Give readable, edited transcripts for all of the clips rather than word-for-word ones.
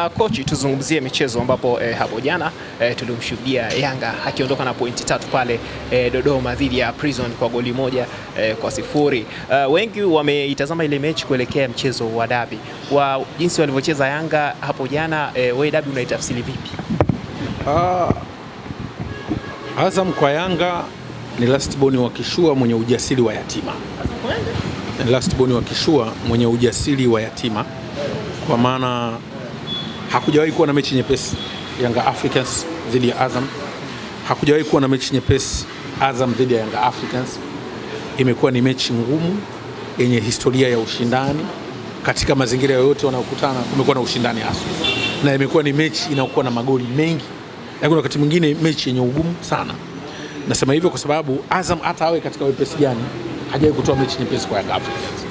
Coach, tuzungumzie michezo ambapo hapo jana tulimshuhudia Yanga akiondoka na pointi 3 pale Dodoma dhidi ya Prison kwa goli 1-0. Wengi wameitazama ile mechi kuelekea mchezo wa dabi. Kwa jinsi walivyocheza Yanga hapo jana, wewe dabi unaitafsiri vipi? Azam kwa Yanga ni last born wa kishua mwenye ujasiri wa yatima. Last born wa kishua mwenye ujasiri wa yatima, kwa maana hakujawahi kuwa na mechi nyepesi Yanga Africans dhidi ya Azam. Hakujawahi kuwa na mechi nyepesi Azam dhidi ya Yanga Africans. Imekuwa ni mechi ngumu yenye historia ya ushindani. Katika mazingira yoyote wanayokutana kumekuwa na ushindani hasa, na imekuwa ni mechi inayokuwa na magoli mengi, lakini wakati mwingine mechi yenye ugumu sana. Nasema hivyo kwa sababu Azam hata awe katika wepesi gani hajawahi kutoa mechi nyepesi kwa Yanga Africans.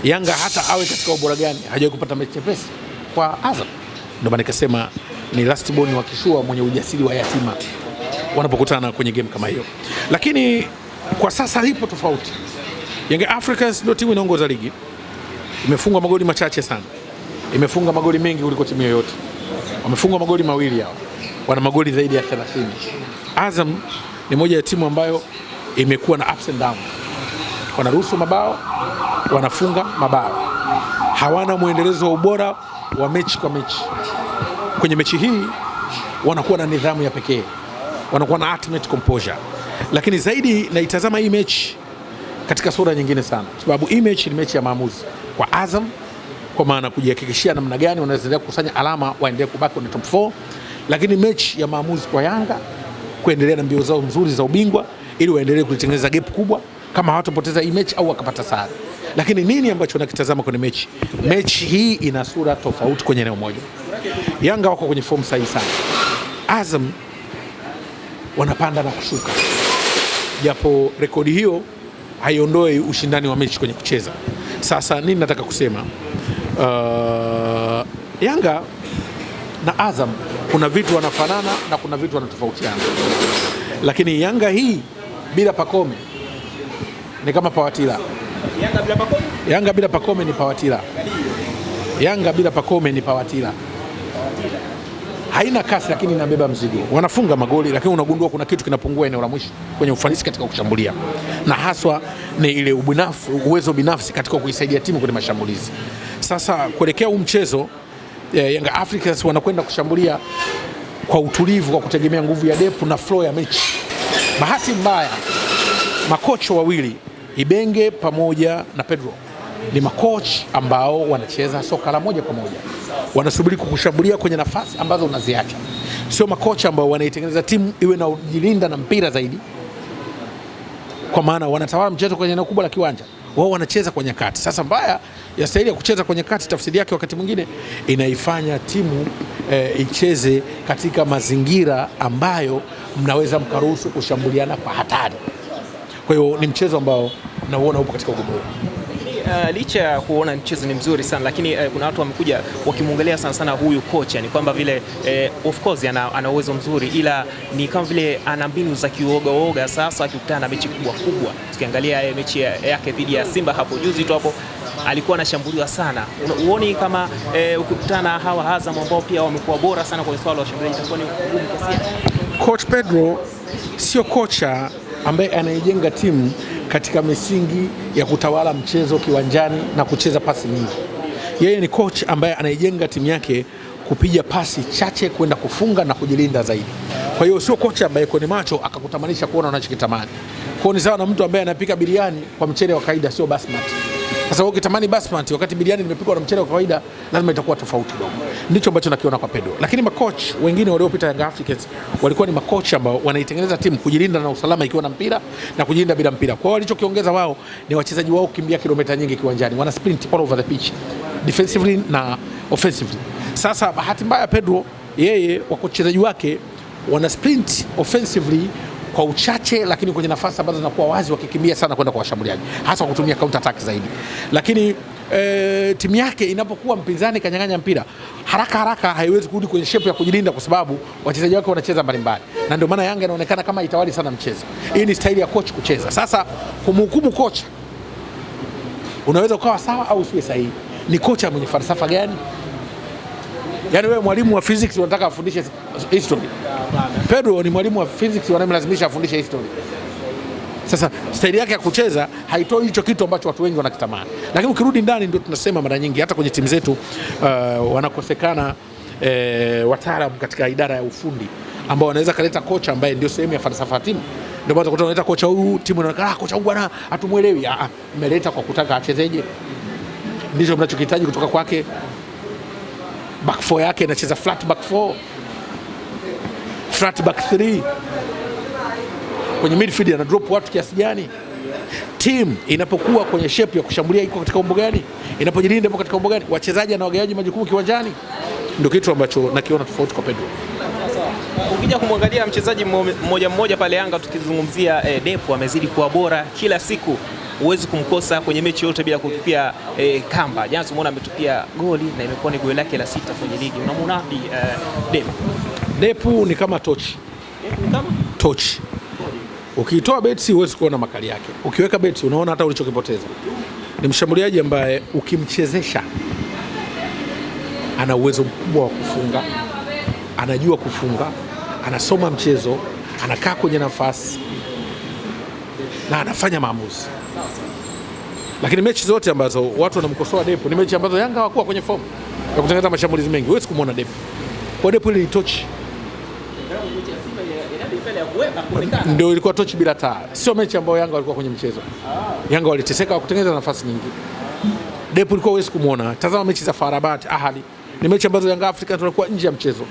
Yanga hata awe katika ubora gani hajawahi kupata mechi nyepesi kwa Azam. Ndio maana nikasema ni last born wa kishua mwenye ujasiri wa yatima wanapokutana kwenye game kama hiyo. Lakini kwa sasa ipo tofauti. Yanga Africans ndio timu inaongoza ligi. Imefunga magoli machache sana. Imefunga magoli mengi kuliko timu yoyote. Wamefunga magoli mawili hao. Wana magoli zaidi ya 30. Azam ni moja ya timu ambayo imekuwa na ups and downs. Wanaruhusu mabao, wanafunga mabao. Hawana muendelezo wa ubora wa mechi kwa mechi. Kwenye mechi hii wanakuwa na nidhamu ya pekee. Wanakuwa na ultimate composure. Lakini zaidi naitazama hii mechi katika sura nyingine sana, sababu hii mechi ni mechi ya maamuzi kwa Azam, kwa maana kujihakikishia namna gani wanaweza kukusanya alama waendelee kubaki kwenye top 4, lakini mechi ya maamuzi kwa Yanga kuendelea na mbio zao nzuri za ubingwa ili waendelee kutengeneza gap kubwa kama hawatapoteza hii mechi au wakapata sare. Lakini nini ambacho nakitazama kwenye mechi? Mechi hii ina sura tofauti kwenye eneo moja. Yanga wako kwenye form sahihi sana. Azam wanapanda na kushuka, japo rekodi hiyo haiondoi ushindani wa mechi kwenye kucheza. Sasa nini nataka kusema? Yanga na Azam kuna vitu wanafanana na kuna vitu wanatofautiana. Lakini Yanga hii bila Pacome ni kama Pawatila. Yanga bila Pacome? Yanga bila Pacome ni Pawatila. Yanga bila Pacome ni Pawatila. Haina kasi lakini inabeba mzigo. Wanafunga magoli lakini unagundua kuna kitu kinapungua eneo la mwisho kwenye ufanisi katika kushambulia. Na haswa ni ile uwezo binafsi katika kuisaidia timu kwenye mashambulizi. Sasa kuelekea huu mchezo, Yanga Africans wanakwenda kushambulia kwa utulivu, kwa kutegemea nguvu ya depth na flow ya mechi. Bahati mbaya makocha wawili Ibenge pamoja na Pedro ni makocha ambao wanacheza soka la moja kwa moja. Wanasubiri kukushambulia kwenye nafasi ambazo unaziacha. Sio makocha ambao wanaitengeneza timu iwe na kujilinda na mpira zaidi, kwa maana wanatawala mchezo kwenye eneo kubwa la kiwanja. Wao wanacheza kwa nyakati. Sasa mbaya ya staili ya kucheza kwa nyakati, tafsiri yake wakati mwingine inaifanya timu icheze katika mazingira ambayo mnaweza mkaruhusu kushambuliana kwa hatari. Kwa hiyo ni mchezo ambao nauona upo katika ugumu. Licha ya kuona mchezo ni mzuri sana, lakini kuna watu wamekuja wakimwongelea sana huyu kocha, ni kwamba vile of course ana uwezo mzuri, ila ni kama vile ana mbinu za kiuoga. Sasa akikutana na mechi kubwa, tukiangalia mechi yake dhidi ya Simba hapo juzi tu hapo alikuwa anashambuliwa sana. Uone kama ukikutana hawa Azam ambao pia wamekuwa bora sana kwenye swala la ushambuliaji itakuwa ni ngumu kiasi. Coach Pedro sio kocha ambaye anaijenga timu katika misingi ya kutawala mchezo kiwanjani na kucheza pasi nyingi. Yeye ni coach ambaye anaijenga timu yake kupiga pasi chache, kwenda kufunga na kujilinda zaidi. Kwa hiyo sio kocha ambaye kwenye macho akakutamanisha kuona unachokitamani. Kwa hiyo ni sawa na mtu ambaye anapika biriani kwa mchele wa kawaida, sio basmati. Sasa ukitamani basmati wakati biriani imepikwa na mchele wa kawaida, lazima itakuwa tofauti kidogo. Ndicho ambacho nakiona kwa Pedro. Lakini makocha wengine waliopita Young Africans walikuwa ni makocha ambao wanaitengeneza timu kujilinda na usalama ikiwa na mpira na kujilinda bila mpira. Kwa hiyo walichokiongeza wao ni wachezaji wao kimbia kilomita nyingi kiwanjani. Wana sprint all over the pitch, defensively na offensively. Sasa bahati mbaya Pedro, yeye wachezaji wake wana sprint offensively kwa uchache, lakini kwenye nafasi ambazo zinakuwa wazi wakikimbia sana kwenda kwa washambuliaji, hasa kutumia counter attack zaidi. Lakini timu yake inapokuwa mpinzani kanyang'anya mpira haraka haiwezi kurudi kwenye shape ya kujilinda, kwa sababu wachezaji wake wanacheza mbalimbali, na ndio maana Yanga inaonekana kama itawali sana mchezo. Hii ni staili ya coach kucheza. Sasa kumhukumu kocha unaweza ukawa sawa au usiwe sahihi. Ni kocha mwenye falsafa gani? Yaani wewe mwalimu wa physics unataka afundishe history. Pedro ni mwalimu wa physics wanamlazimisha afundishe history. Sasa staili yake ya kucheza haitoi hicho kitu ambacho watu wengi wanakitamani. Lakini ukirudi ndani ndio tunasema mara nyingi hata kwenye timu zetu wanakosekana wataalamu katika idara ya ufundi ambao wanaweza kaleta kocha ambaye ndio sehemu ya falsafa ya timu. Ndio maana utakuta unaleta kocha huyu, timu inaonekana kocha huyu bwana hatumuelewi. Mmeleta kwa kutaka achezeje? Ndicho mnachokihitaji kutoka kwake. Back 4 yake inacheza flat back 4, flat back 3. Kwenye midfield ana drop watu kiasi gani? Team inapokuwa kwenye shape ya kushambulia iko katika umbo gani? Inapojilinda ipo katika umbo gani? Wachezaji na wagawaji majukumu kiwanjani. Ndio kitu ambacho nakiona tofauti kwa Pedro. Ukija kumwangalia mchezaji mmoja mmoja pale Yanga, tukizungumzia Depu amezidi kuwa bora kila siku. Huwezi kumkosa kwenye mechi yote bila kutupia kamba. Jana tumeona ametupia goli na imekuwa ni goli lake la 6 kwenye ligi. Unamuona wapi Depu? Depu ni kama tochi. Depu ni kama tochi. Ukiitoa beti huwezi kuona makali yake. Ukiweka beti unaona hata ulichokipoteza. Ni mshambuliaji ambaye ukimchezesha ana uwezo mkubwa wa kufunga, anajua kufunga, anasoma mchezo, anakaa kwenye nafasi na anafanya maamuzi. Lakini mechi zote ambazo watu wanamkosoa Depu ni mechi ambazo Yanga hawakuwa kwenye form ya kutengeneza mashambulizi mengi. Huwezi kumuona Depu. Kwa Depu ile ni tochi. Ndio ilikuwa tochi bila taa. Sio mechi ambayo Yanga walikuwa kwenye mchezo. Yanga waliteseka kutengeneza nafasi nyingi. Depu ilikuwa huwezi kumuona. Tazama mechi za FAR Rabat, Ahli. Ni mechi ambazo Yanga Afrika tulikuwa nje ya mchezo.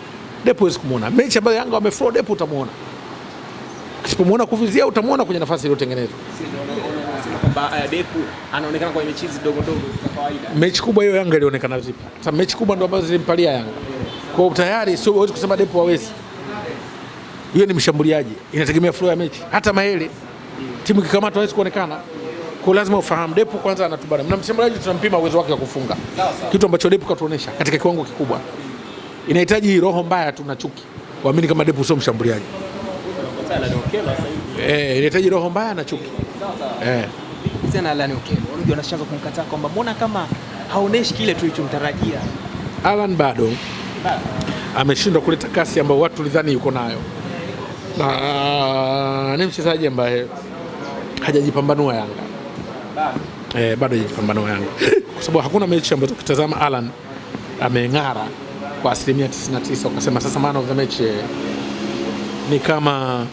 Depu huwezi kumuona. Mechi ambayo Yanga wameflow Depu utamuona. Usipomuona kuvizia utamuona kwenye nafasi iliyotengenezwa. Kwamba Depu anaonekana kwenye mechi ndogo ndogo za kawaida. Mechi kubwa hiyo Yanga ilionekana vipi? Sasa mechi kubwa ndio ambazo zilimpalia Yanga. Kwa hiyo tayari sio huwezi kusema Depu hawezi. Hiyo ni mshambuliaji, inategemea flow ya mechi. Hata Mahele timu ikikamata hawezi kuonekana. Kwa lazima ufahamu Depu kwanza anatubana. Na mshambuliaji tunampima uwezo wake wa kufunga. Kitu ambacho Depu katuonesha katika kiwango kikubwa. Inahitaji roho mbaya tu na chuki. Waamini kama Depu sio mshambuliaji. Inahitaji roho mbaya na chuki. Tena Alan Okello, unajua anashangaa kumkataa kwamba mbona kama haoneshi kile tulichomtarajia. Alan bado ameshindwa kuleta kasi ambayo watu tulidhani yuko nayo. Na ni mchezaji ambaye hajajipambanua Yanga. Bado hajajipambanua Yanga. Kwa sababu hakuna mechi ambazo ukitazama Alan ameng'ara kwa 99%. Ukasema sasa man of the match ni kama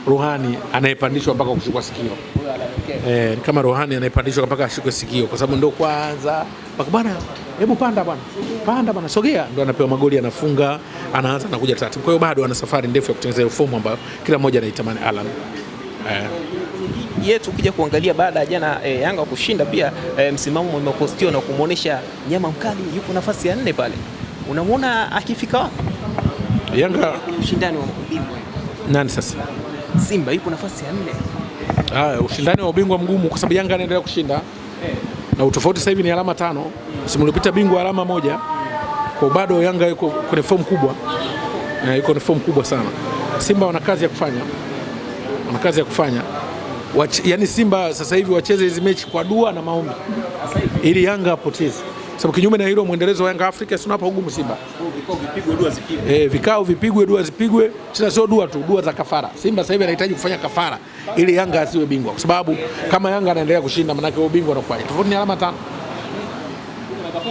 Ruhani anayepandishwa mpaka kushikwa sikio. Ni kama Ruhani anayepandishwa mpaka ashikwe sikio kwa sababu ndio kwanza bwana, hebu panda bwana, sogea, ndio anapewa magoli, anafunga, anaanza na kuja taratibu. Kwa hiyo bado ana safari ndefu ya kutengeneza fomu ambayo kila mmoja anaitamani Alan. Yetu ukija kuangalia baada ya jana Yanga kushinda pia msimamo umepostiwa na kumuonesha nyama mkali yupo nafasi ya 4 pale. Unamuona akifika wapi? Yanga ushindani wa ubingwa. Nani sasa? Simba yupo nafasi ya 4. Ushindani wa ubingwa mgumu kwa sababu Yanga anaendelea kushinda. Na utofauti sasa hivi ni alama 5. Msimu uliopita bingwa alama 1. Kwa bado Yanga yuko kwenye form kubwa. Yuko kwenye form kubwa sana. Simba wana kazi ya kufanya. Yaani Simba sasa hivi wacheze hizi mechi kwa dua na maombi. Ili Yanga apoteze. Sababu kinyume na hilo mwendelezo wa Yanga Afrika si unapa ugumu Simba. Vikao vipigwe dua zipigwe. Sasa sio dua tu, dua za kafara. Simba sasa hivi anahitaji kufanya kafara ili Yanga asiwe bingwa. Kwa sababu kama Yanga anaendelea kushinda maana yake ubingwa unakuwa. Tofauti ni alama 5.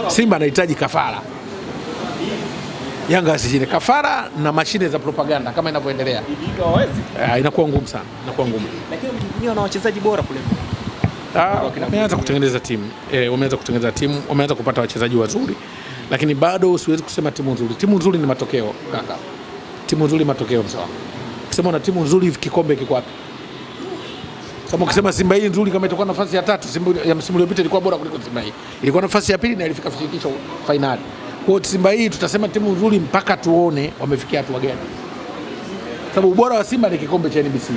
Simba anahitaji kafara. Yanga asishinde kafara na mashine za propaganda kama inavyoendelea. Inakuwa ngumu sana, Lakini mjinio na wachezaji bora kule. Wameanza kutengeneza timu, wameanza kupata wachezaji wazuri, lakini bado siwezi kusema timu nzuri. Timu nzuri ni matokeo kaka. Timu nzuri matokeo sawa. Ukisema na timu nzuri kikombe kiko wapi? Kama ukisema Simba hii nzuri kama itakuwa nafasi ya 3, Simba ya msimu uliopita ilikuwa bora kuliko Simba hii. Ilikuwa nafasi ya 2 na ilifika shirikisho finali. Kwa hiyo Simba hii tutasema timu nzuri mpaka tuone wamefikia hatua gani. Sababu ubora wa Simba ni kikombe cha NBC.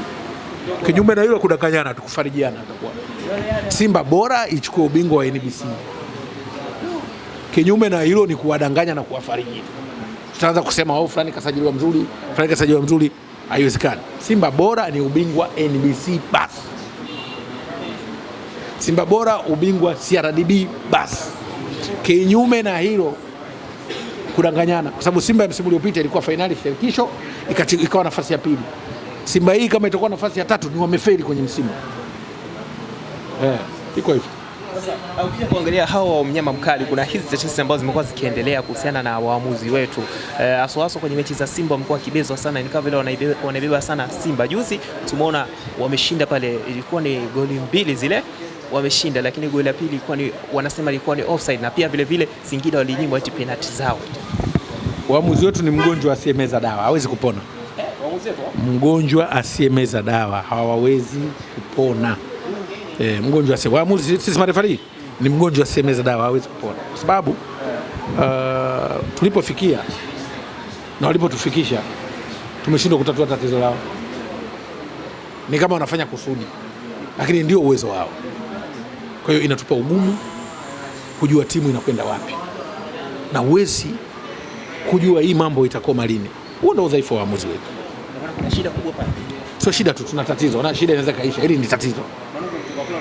Kinyume na hilo kudanganyana tukufarijiana atakuwa. Simba bora ichukue ubingwa wa NBC. Kinyume na hilo ni kuwadanganya na kuwafariji. Tutaanza kusema fulani kasajiliwa mzuri, haiwezekani. Simba bora ni ubingwa NBC basi. Simba bora ubingwa CRDB basi. Kinyume na hilo kudanganyana, kwa sababu Simba ya msimu uliopita ilikuwa fainali shirikisho ikawa nafasi ya pili. Simba hii kama itakuwa nafasi ya tatu ni wamefeli kwenye msimu. Iko hivyo. Sasa ukija kuangalia hao mnyama mkali, kuna hizi tetesi ambazo zimekuwa zikiendelea kuhusiana na waamuzi wetu haswa kwenye mechi za Simba wamekuwa wakibezwa sana, ni kama vile wanaibeba sana Simba. Juzi tumeona wameshinda pale, ilikuwa ni goli 2 zile wameshinda, lakini goli la pili wanasema ilikuwa ni offside, na pia vile vile Singida walinyimwa eti penalti zao. Waamuzi wetu ni mgonjwa asiyemeza dawa, hawezi kupona. Mgonjwa asiyemeza dawa hawawezi kupona. Mgonjwa waamuzi sisi marefari ni mgonjwa asiyemeza dawa, hawezi kupona, kwa sababu tulipofikia na walipotufikisha tumeshindwa kutatua tatizo lao. Ni kama wanafanya kusudi, lakini ndio uwezo wao. Kwa hiyo inatupa ugumu kujua timu inakwenda wapi, na uwezi kujua hii mambo itakoma lini. Huo ndio udhaifu wa waamuzi wetu. Kuna shida kubwa pale. Sio shida tu, tuna tatizo, na shida inaweza kaisha. Hili ni tatizo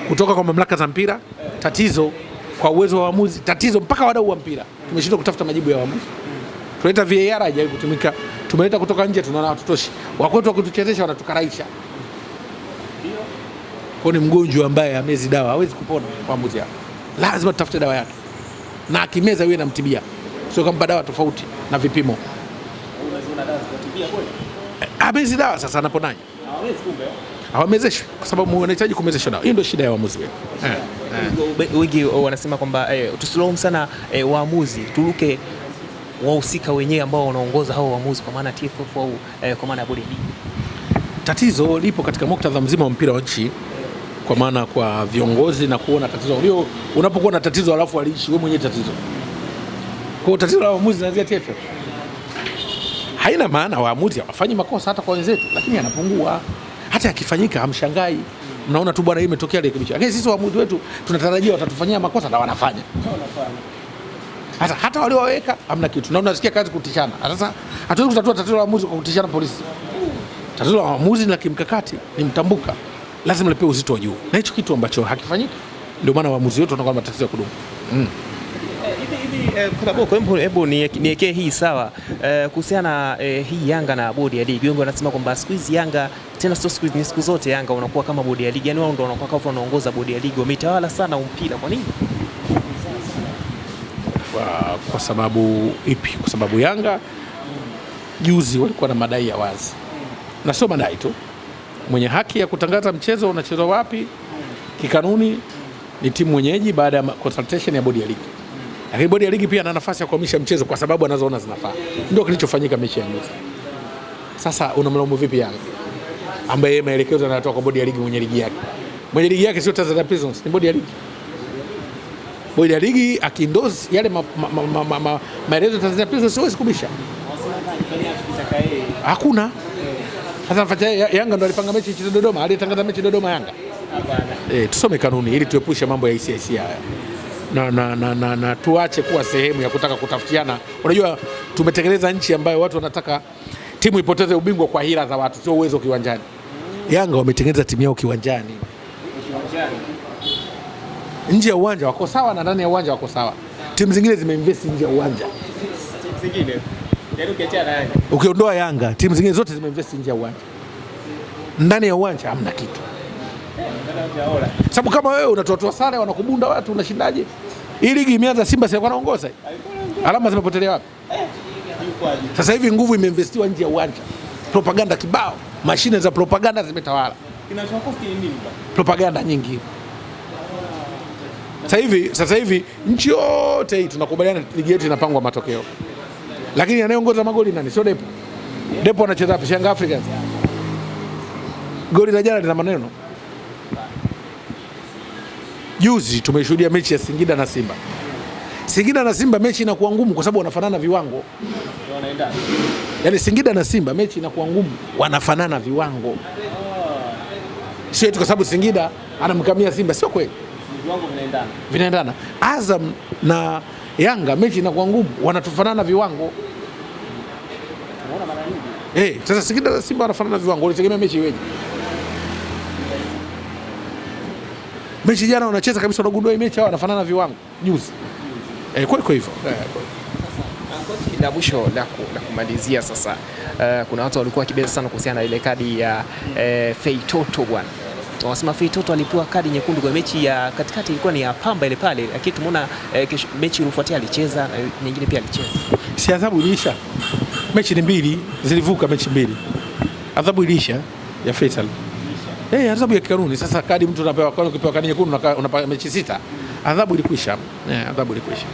kutoka kwa mamlaka za mpira, tatizo kwa uwezo wa waamuzi, tatizo mpaka wadau wa mpira. Tumeshindwa kutafuta majibu ya waamuzi. Tuleta VAR haijawahi kutumika, tumeleta kutoka nje, tunaona hatutoshi. Wakwetu wakutuchezesha wanatukaraisha. Kwa ni mgonjwa ambaye amezi dawa, hawezi kupona waamuzi hao. Lazima tutafute dawa yake, na akimeza yeye namtibia, sio kama dawa tofauti na vipimo. Unazona dawa zikatibia kweli? Amezi dawa sasa anaponaje? Hawamezeshwi kwa sababu wanahitaji kumezeshwa dawa. Hiyo ndio shida ya waamuzi wetu. Wengi wanasema kwamba tusilaumu sana waamuzi, turuke wahusika wenyewe ambao wanaongoza hao waamuzi, kwa maana TFF au kwa maana bodi. Tatizo lipo katika muktadha mzima wa mpira wa nchi, kwa maana kwa viongozi na kuona tatizo. Ndio unapokuwa na tatizo alafu aliishi wewe mwenyewe tatizo. Kwa tatizo la waamuzi linaanzia TFF. Haina maana waamuzi hawafanyi makosa hata kwa wenzetu, lakini yanapungua. Hata yakifanyika hamshangai. Mnaona tu bwana, hii imetokea rekebisho. Lakini sisi waamuzi wetu tunatarajia watatufanyia makosa na wanafanya. Hata walioweka hamna kitu. Na unasikia kazi kutishana. Sasa hatuwezi kutatua tatizo la waamuzi kwa kutishana polisi. Tatizo la waamuzi ni la kimkakati, ni mtambuka. Lazima lipewe uzito wa juu. Na hicho kitu ambacho hakifanyiki, ndio maana waamuzi wetu wanakuwa na matatizo ya kudumu. Hebu niwekee hii sawa kuhusiana na hii Yanga na bodi ya ligi. Wengi wanasema kwamba siku hizi Yanga, tena sio siku hizi, ni siku zote Yanga unakuwa kama bodi ya ligi. Yaani wao ndio wanakuwa kama wanaongoza bodi ya ligi, wametawala sana mpira. Kwa nini? Kwa sababu ipi? Kwa sababu Yanga juzi walikuwa na madai ya wazi, na sio madai tu, mwenye haki ya kutangaza mchezo unachezwa wapi kikanuni ni timu mwenyeji baada ya consultation ya bodi ya ligi. Lakini bodi ya ligi pia ana nafasi ya kuhamisha mchezo kwa sababu anazoona zinafaa. Ndio kilichofanyika mechi ya juzi. Sasa unamlaumu vipi Yanga ambaye yeye maelekezo yanatoka kwa bodi ya ligi mwenye ligi yake? Mwenye ligi yake sio Tanzania Prisons, ni bodi ya ligi. Bodi ya ligi akiendorse yale maelezo ya Tanzania Prisons siwezi kubisha. Hakuna. Sasa nafuatia Yanga ndo alipanga mechi ichezwe Dodoma, alitangaza mechi Dodoma Yanga. Hapana. Tusome kanuni ili tuepushe mambo ya ICC haya. Na tuache kuwa sehemu ya kutaka kutafutiana. Unajua tumetengeneza nchi ambayo watu wanataka timu ipoteze ubingwa kwa hila za watu, sio uwezo kiwanjani. Yanga wametengeneza timu yao kiwanjani. Nje ya uwanja wako sawa na ndani ya uwanja wako sawa. Timu zingine zimeinvest nje ya uwanja. Timu zingine yaani ukiachana Yanga. Ukiondoa Yanga, timu zingine zote zimeinvest nje ya uwanja. Ndani ya uwanja hamna kitu. Sababu kama wewe unatoa sare wanakubunda watu, unashindaje? Hii ligi imeanza Simba sasa wanaongoza. Alama zimepotelea wapi? Sasa hivi nguvu imeinvestiwa nje ya uwanja. Propaganda kibao, mashine za propaganda zimetawala. Kinachokosti ni nini? Propaganda nyingi. Sasa hivi nchi yote hii tunakubaliana ligi yetu inapangwa matokeo. Lakini anayeongoza magoli nani? Sio Depo. Depo anacheza wapi? Yanga Africans. Goli la jana lina maneno. Juzi tumeshuhudia mechi ya Singida na Simba. Singida na Simba mechi inakuwa ngumu kwa sababu wanafanana viwango. Wanaendana. Yaani Singida na Simba mechi inakuwa ngumu, wanafanana viwango. Sio eti kwa sababu Singida anamkamia Simba, sio kweli. Viwango vinaendana. Vinaendana. Azam na Yanga mechi inakuwa ngumu, wanatufanana viwango. Unaona mara nyingi. Sasa Singida na Simba wanafanana viwango, ulitegemea mechi iweje? Mechi jana wanacheza kabisa, unagundua mechi hao wanafanana viwango juzi. Kwa hivyo. La mwisho la kumalizia sasa, kuna watu walikuwa kibeza sana kuhusiana na ile kadi ya Feitoto bwana. Wanasema Feitoto alipewa kadi nyekundu kwa mechi ya katikati, ilikuwa ni ya Pamba ile pale, lakini tumeona mechi iliyofuatia alicheza na nyingine pia alicheza. Si adhabu iliisha? Mechi ni mbili, zilivuka mechi mbili. Adhabu iliisha ya Faisal. Adhabu ya kanuni. Sasa kadi mtu unapewa kadi nyekundu unapata mechi 6. Adhabu ilikwisha. Adhabu ilikwisha.